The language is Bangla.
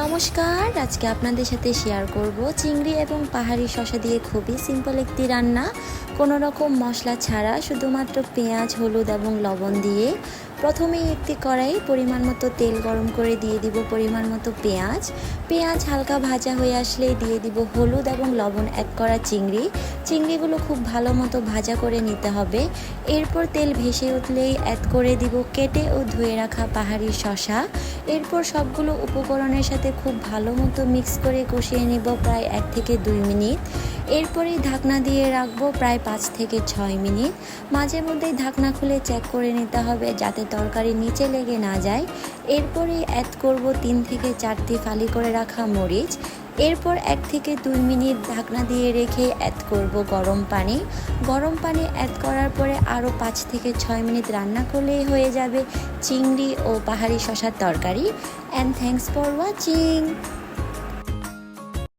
নমস্কার, আজকে আপনাদের সাথে শেয়ার করব চিংড়ি এবং পাহাড়ি শসা দিয়ে খুবই সিম্পল একটি রান্না। কোনো রকম মশলা ছাড়া শুধুমাত্র পেঁয়াজ, হলুদ এবং লবণ দিয়ে। প্রথমেই একটি কড়াই পরিমাণ মতো তেল গরম করে দিয়ে দিব পরিমাণ মতো পেঁয়াজ হালকা ভাজা হয়ে আসলে দিয়ে দিব হলুদ এবং লবণ অ্যাড করা চিংড়িগুলো খুব ভালো মতো ভাজা করে নিতে হবে। এরপর তেল ভেসে উঠলেই অ্যাড করে দিব কেটে ও ধুয়ে রাখা পাহাড়ি শসা। এরপর সবগুলো উপকরণের সাথে খুব ভালো মতো মিক্স করে কষিয়ে নেব প্রায় 1 থেকে 2 মিনিট। এরপরেই ঢাকনা দিয়ে রাখবো প্রায় 5 থেকে 6 মিনিট। মাঝে মধ্যেই ঢাকনা খুলে চেক করে নিতে হবে যাতে তরকারি নিচে লেগে না যায়। এরপরেই অ্যাড করব 3 থেকে 4টি ফালি করে রাখা মরিচ। এরপর 1 থেকে 2 মিনিট ঢাকনা দিয়ে রেখে অ্যাড করব গরম পানি অ্যাড করার পরে আরও 5 থেকে 6 মিনিট রান্না করলেই হয়ে যাবে চিংড়ি ও পাহাড়ি শসার তরকারি। And thanks for watching.